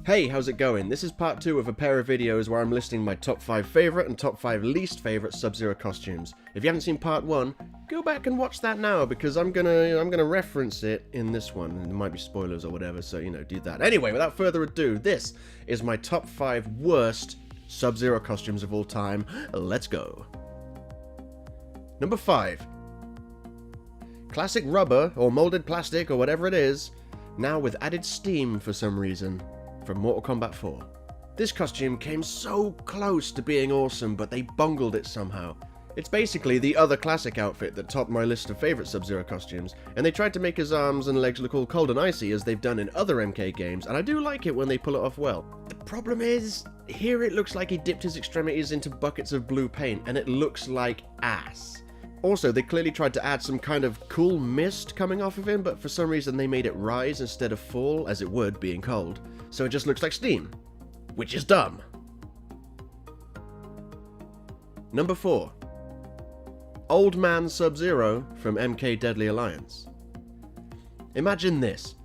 Hey, how's it going? This is part 2 of a pair of videos where I'm listing my top 5 favourite and top 5 least favourite SubZero costumes. If you haven't seen part 1, go back and watch that now because I'm gonna reference it in this one. And there might be spoilers or whatever, so do that. Anyway, without further ado, this is my top 5 worst SubZero costumes of all time. Let's go. Number 5. Classic rubber or molded plastic or whatever it is, now with added steam for some reason. From Mortal Kombat 4. This costume came so close to being awesome, but they bungled it somehow. It's basically the other classic outfit that topped my list of favourite SubZero costumes, and they tried to make his arms and legs look all cold and icy as they've done in other MK games, and I do like it when they pull it off well. The problem is, here it looks like he dipped his extremities into buckets of blue paint, and it looks like ass. Also, they clearly tried to add some kind of cool mist coming off of him, but for some reason they made it rise instead of fall, as it would, being cold. So it just looks like steam. Which is dumb. Number 4. Old Man SubZero from MK Deadly Alliance. Imagine this.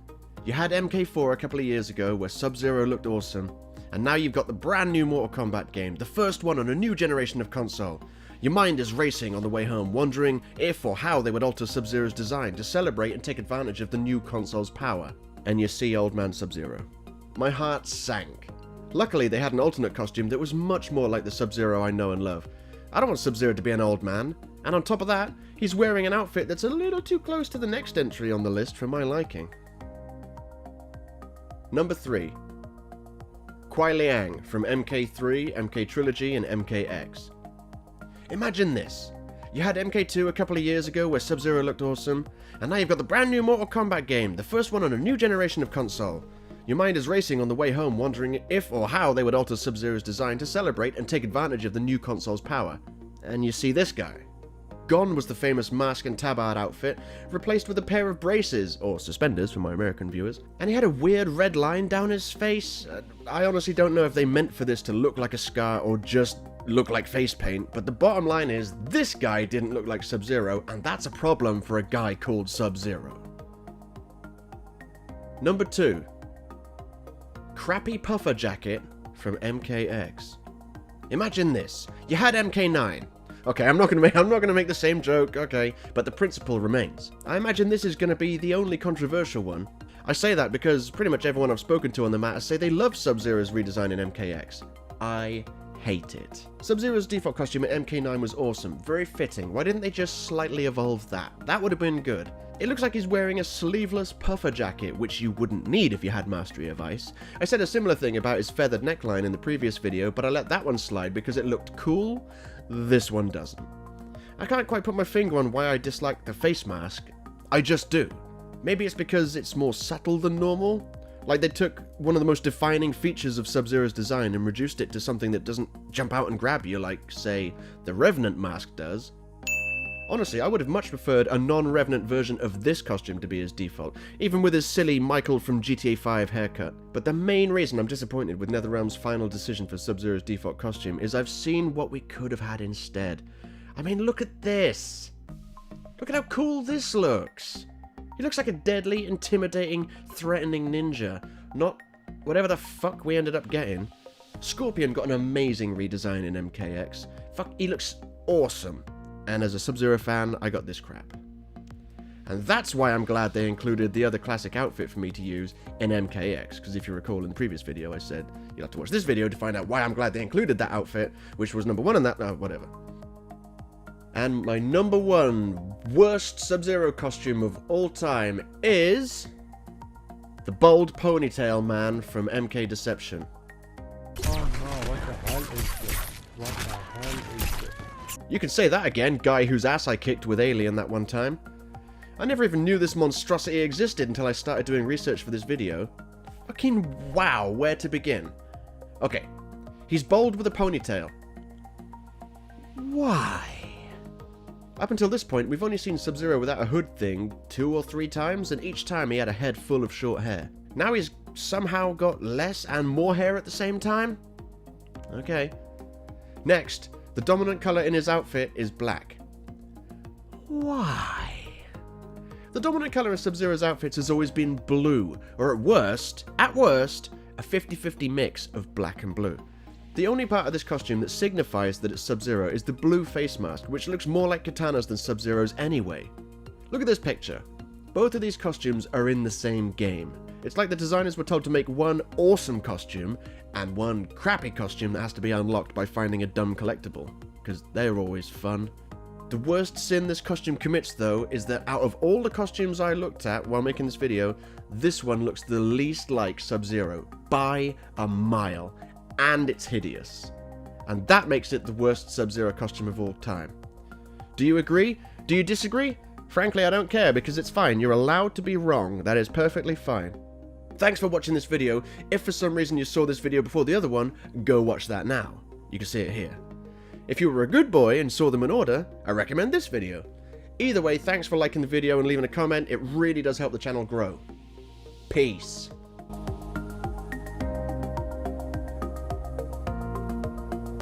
You had MK4 a couple of years ago where SubZero looked awesome, and now you've got the brand new Mortal Kombat game, the first one on a new generation of console. Your mind is racing on the way home, wondering if or how they would alter SubZero's design to celebrate and take advantage of the new console's power. And you see Old Man SubZero. My heart sank. Luckily, they had an alternate costume that was much more like the SubZero I know and love. I don't want SubZero to be an old man, and on top of that, he's wearing an outfit that's a little too close to the next entry on the list for my liking. Number 3. Kuai Liang from MK3, MK Trilogy, and MKX. Imagine this. You had MK2 a couple of years ago where SubZero looked awesome, and now you've got the brand new Mortal Kombat game, the first one on a new generation of console. Your mind is racing on the way home, wondering if or how they would alter SubZero's design to celebrate and take advantage of the new console's power. And you see this guy. Gone was the famous mask and tabard outfit, replaced with a pair of braces, or suspenders for my American viewers, and he had a weird red line down his face. I honestly don't know if they meant for this to look like a scar or just look like face paint, but the bottom line is, this guy didn't look like SubZero, and that's a problem for a guy called SubZero. Number 2. Crappy puffer jacket from MKX. Imagine this. You had MK9. Okay, I'm not gonna make the same joke, okay, but the principle remains. I imagine this is gonna be the only controversial one. I say that because pretty much everyone I've spoken to on the matter say they love SubZero's redesign in MKX. I hate it. SubZero's default costume at MK9 was awesome, very fitting. Why didn't they just slightly evolve that? That would have been good. It looks like he's wearing a sleeveless puffer jacket, which you wouldn't need if you had Mastery of Ice. I said a similar thing about his feathered neckline in the previous video, but I let that one slide because it looked cool. This one doesn't. I can't quite put my finger on why I dislike the face mask. I just do. Maybe it's because it's more subtle than normal? Like they took one of the most defining features of SubZero's design and reduced it to something that doesn't jump out and grab you like, say, the Revenant mask does. Honestly, I would have much preferred a non-Revenant version of this costume to be his default, even with his silly Michael from GTA 5 haircut. But the main reason I'm disappointed with NetherRealm's final decision for SubZero's default costume is I've seen what we could have had instead. I mean, look at this! Look at how cool this looks! He looks like a deadly, intimidating, threatening ninja, not whatever the fuck we ended up getting. Scorpion got an amazing redesign in MKX. Fuck, he looks awesome. And as a SubZero fan, I got this crap. And that's why I'm glad they included the other classic outfit for me to use in MKX, because if you recall in the previous video I said you'll have to watch this video to find out why I'm glad they included that outfit, which was number 1 in that, whatever. And my number 1 worst SubZero costume of all time is the bald ponytail man from MK Deception. Oh no, what the hell is this? What the hell is this? You can say that again, guy whose ass I kicked with Alien that one time. I never even knew this monstrosity existed until I started doing research for this video. Fucking wow, where to begin? Okay, he's bald with a ponytail. Why? Up until this point, we've only seen SubZero without a hood thing 2 or 3 times, and each time he had a head full of short hair. Now he's somehow got less and more hair at the same time? Okay. Next, the dominant color in his outfit is black. Why? The dominant color of SubZero's outfits has always been blue, or at worst, a 50-50 mix of black and blue. The only part of this costume that signifies that it's Sub-Zero is the blue face mask, which looks more like Kitana's than Sub-Zero's anyway. Look at this picture. Both of these costumes are in the same game. It's like the designers were told to make one awesome costume and one crappy costume that has to be unlocked by finding a dumb collectible, because they're always fun. The worst sin this costume commits, though, is that out of all the costumes I looked at while making this video, this one looks the least like Sub-Zero, by a mile, and it's hideous. And that makes it the worst Sub-Zero costume of all time. Do you agree? Do you disagree? Frankly, I don't care, because it's fine. You're allowed to be wrong. That is perfectly fine. Thanks for watching this video. If for some reason you saw this video before the other one, go watch that now. You can see it here. If you were a good boy and saw them in order, I recommend this video. Either way, thanks for liking the video and leaving a comment. It really does help the channel grow. Peace.